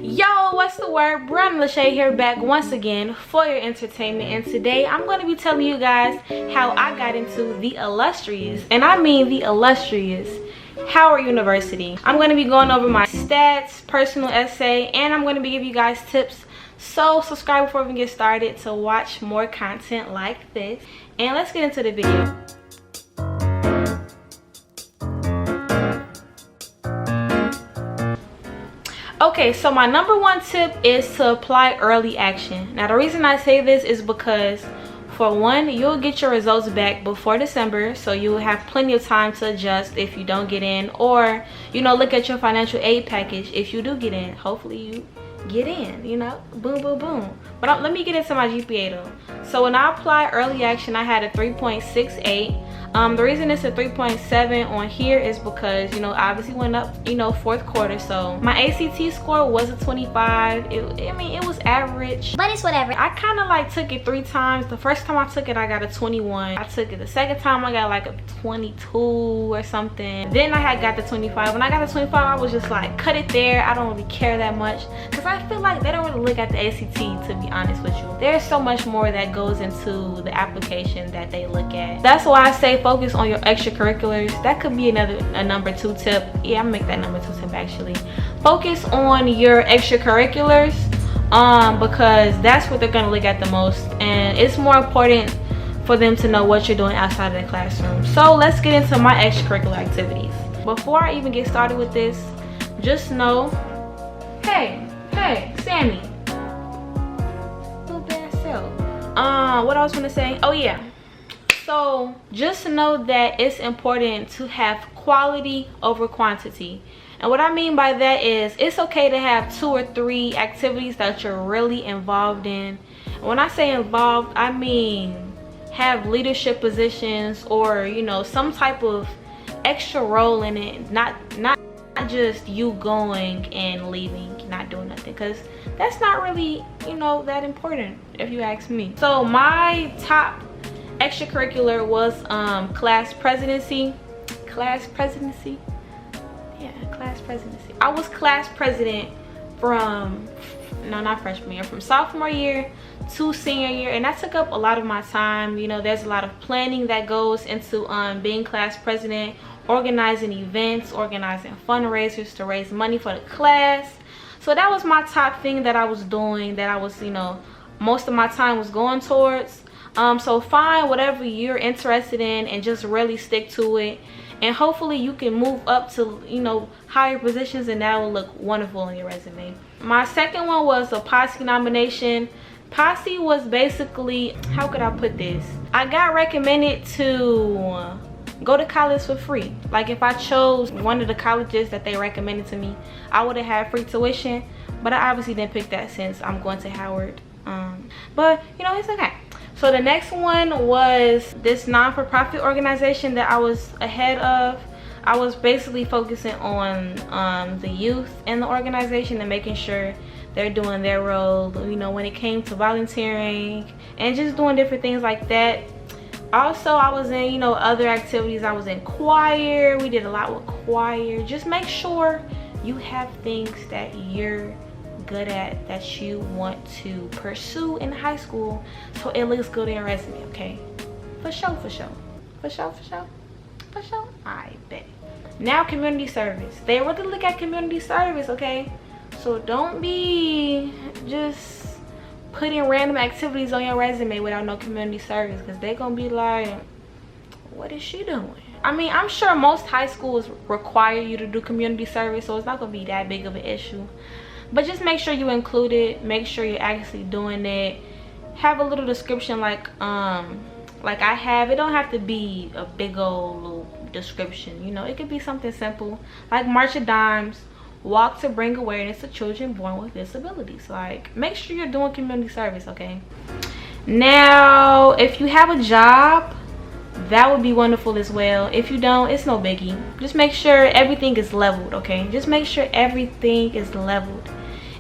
Yo, what's the word? Brianna Leshai here, back once again for your entertainment, and today I'm going to be telling you guys how I got into the illustrious, and I mean the illustrious, Howard University. I'm going to be going over my stats, personal essay, and I'm going to be giving you guys tips. So subscribe before we get started to watch more content like this, and let's get into the video. Okay, so my number one tip is to apply early action. Now the reason I say this is because, for one, you'll get your results back before December, so you'll have plenty of time to adjust if you don't get in, or look at your financial aid package if you do get in. Hopefully you get in, boom boom boom. But let me get into my GPA though. So when I applied early action, I had a 3.68. The reason it's a 3.7 on here is because obviously went up fourth quarter, so my ACT score was a 25. It was average, but it's whatever. I kind of like took it 3 times. The first time I took it, I got a 21. I took it the second time, I got like a 22 or something. Then I had got the 25. When I got the 25, I was just like, cut it there. I don't really care that much, because I feel like they don't really look at the ACT, to be honest with you. There's so much more that goes into the application that they look at. That's why I say focus on your extracurriculars. That could be a number 2 tip. Yeah, I'm gonna make that number 2 tip actually. Focus on your extracurriculars because that's what they're gonna look at the most, and it's more important for them to know what you're doing outside of the classroom. So let's get into my extracurricular activities. Before I even get started with this, just know, hey Sammy, little bad self. What I was gonna say, oh yeah, so just know that it's important to have quality over quantity. And what I mean by that is, it's okay to have 2 or 3 activities that you're really involved in. And when I say involved, I mean have leadership positions, or some type of extra role in it, not just you going and leaving, not doing nothing, because that's not really that important if you ask me. So my top extracurricular was class presidency. I was class president from not freshman year, from sophomore year to senior year, and that took up a lot of my time. There's a lot of planning that goes into being class president, organizing events, organizing fundraisers to raise money for the class. So that was my top thing that I was doing, that I was most of my time was going towards. So find whatever you're interested in and just really stick to it, and hopefully you can move up to higher positions, and that will look wonderful on your resume. My second one was a posse nomination. Posse was basically, how could I put this, I got recommended to go to college for free. Like if I chose one of the colleges that they recommended to me, I would have had free tuition, but I obviously didn't pick that since I'm going to Howard. But it's okay. So the next one was this non-for-profit organization that I was a head of. I was basically focusing on the youth in the organization and making sure they're doing their role, when it came to volunteering and just doing different things like that. Also, I was in other activities. I was in choir. We did a lot with choir. Just make sure you have things that you're good at, that you want to pursue in high school, so it looks good in your resume. Okay, for sure. I bet. Now community service, they really look at community service. Okay, so don't be just putting random activities on your resume without no community service, because they're gonna be like, what is she doing? I mean, I'm sure most high schools require you to do community service, so it's not gonna be that big of an issue. But just make sure you include it. Make sure you're actually doing it. Have a little description like I have. It don't have to be a big old little description. It could be something simple like March of Dimes, walk to bring awareness to children born with disabilities. Like, make sure you're doing community service. Okay, now if you have a job, that would be wonderful as well. If you don't, it's no biggie. Just make sure everything is leveled. Okay, just make sure everything is leveled.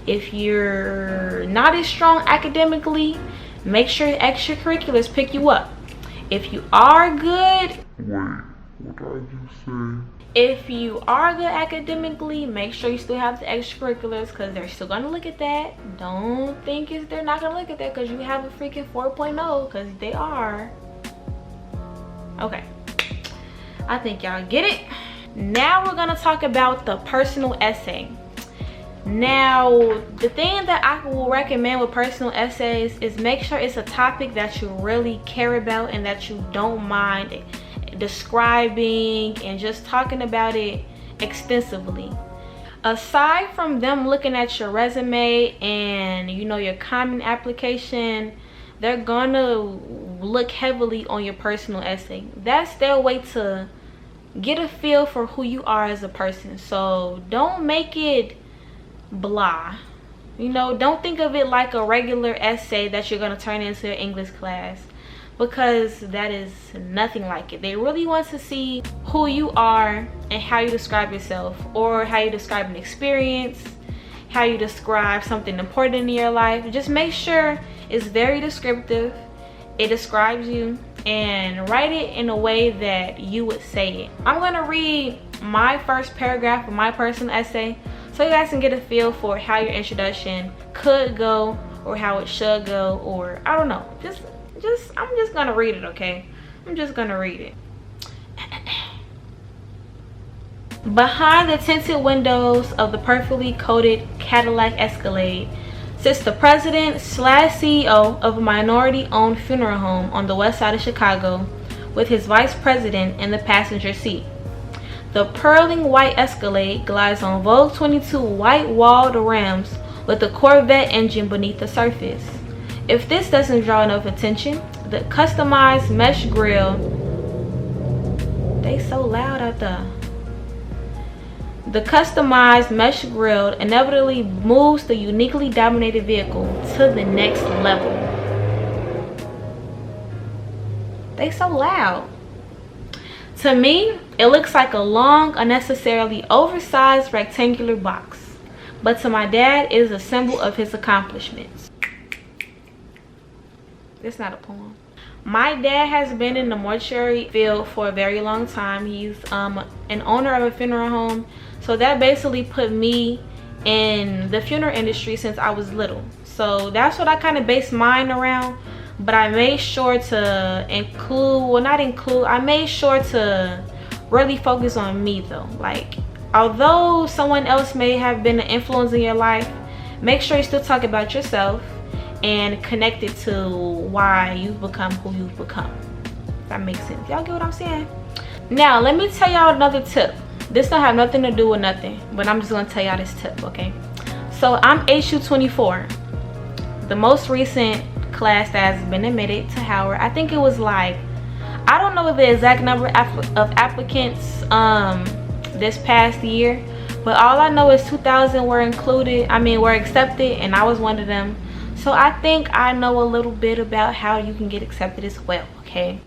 If you're not as strong academically, make sure extracurriculars pick you up. If you are good, wait, what did I just say? If you are good academically, make sure you still have the extracurriculars, because they're still gonna look at that. Don't think they're not gonna look at that because you have a freaking 4.0, because they are. Okay, I think y'all get it. Now we're gonna talk about the personal essay. Now, the thing that I will recommend with personal essays is make sure it's a topic that you really care about and that you don't mind describing and just talking about it extensively. Aside from them looking at your resume and your common application, they're gonna look heavily on your personal essay. That's their way to get a feel for who you are as a person. So don't make it blah. Don't think of it like a regular essay that you're going to turn into an English class, because that is nothing like it. They really want to see who you are and how you describe yourself, or how you describe an experience, how you describe something important in your life. Just make sure it's very descriptive, it describes you, and write it in a way that you would say it. I'm going to read my first paragraph of my personal essay so you guys can get a feel for how your introduction could go, or how it should go, or I don't know. I'm just gonna read it, okay? I'm just gonna read it. Behind the tinted windows of the perfectly coated Cadillac Escalade sits the president/CEO of a minority-owned funeral home on the west side of Chicago, with his vice president in the passenger seat. The purling white Escalade glides on Vogue 22 white-walled rims with a Corvette engine beneath the surface. If this doesn't draw enough attention, the customized mesh grille... They so loud out there. The customized mesh grille inevitably moves the uniquely dominated vehicle to the next level. They so loud. To me, it looks like a long, unnecessarily oversized rectangular box. But to my dad, it is a symbol of his accomplishments. It's not a poem. My dad has been in the mortuary field for a very long time. He's an owner of a funeral home. So that basically put me in the funeral industry since I was little. So that's what I kind of based mine around. But I made sure to I made sure to really focus on me though. Like, although someone else may have been an influence in your life, make sure you still talk about yourself and connect it to why you've become who you've become. If that makes sense. Y'all get what I'm saying? Now, let me tell y'all another tip. This don't have nothing to do with nothing, but I'm just gonna tell y'all this tip, okay? So I'm HU 24, the most recent class that has been admitted to Howard. I think it was like, I don't know the exact number of applicants this past year, but all I know is 2,000 were accepted, and I was one of them. So I think I know a little bit about how you can get accepted as well, okay?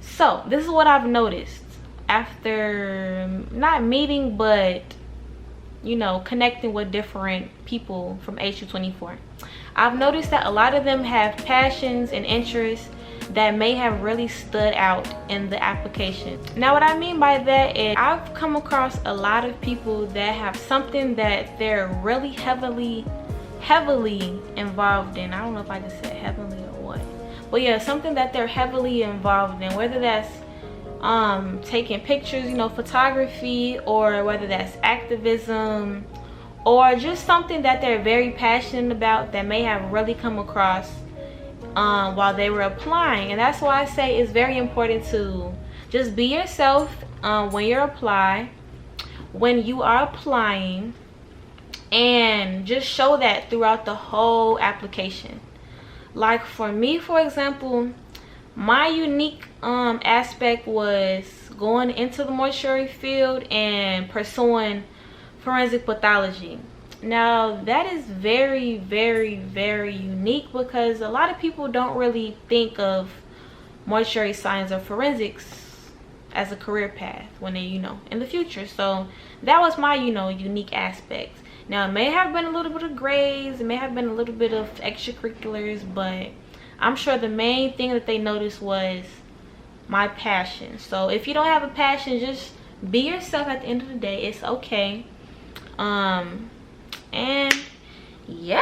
So this is what I've noticed after not meeting, but connecting with different people from HU 24. I've noticed that a lot of them have passions and interests that may have really stood out in the application. Now, what I mean by that is I've come across a lot of people that have something that they're really heavily involved in. I don't know if I just said heavily or what, but yeah, something that they're heavily involved in, whether that's taking pictures, photography, or whether that's activism, or just something that they're very passionate about that may have really come across while they were applying. And that's why I say it's very important to just be yourself when you are applying, and just show that throughout the whole application. Like for me, for example, my unique aspect was going into the mortuary field and pursuing forensic pathology. Now that is very, very, very unique, because a lot of people don't really think of mortuary science or forensics as a career path when they in the future. So that was my unique aspect. Now it may have been a little bit of grades, it may have been a little bit of extracurriculars, but I'm sure the main thing that they noticed was my passion. So if you don't have a passion, just be yourself at the end of the day. It's okay. And yeah,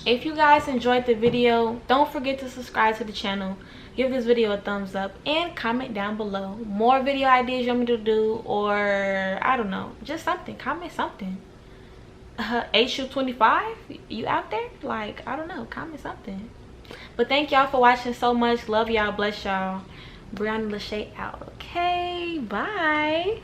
if you guys enjoyed the video, don't forget to subscribe to the channel, give this video a thumbs up, and comment down below more video ideas you want me to do, or I don't know, just something. Comment something. HU25, you out there? Like, I don't know, comment something. But thank y'all for watching so much. Love y'all, bless y'all. Brianna, Leshai out. Okay, bye.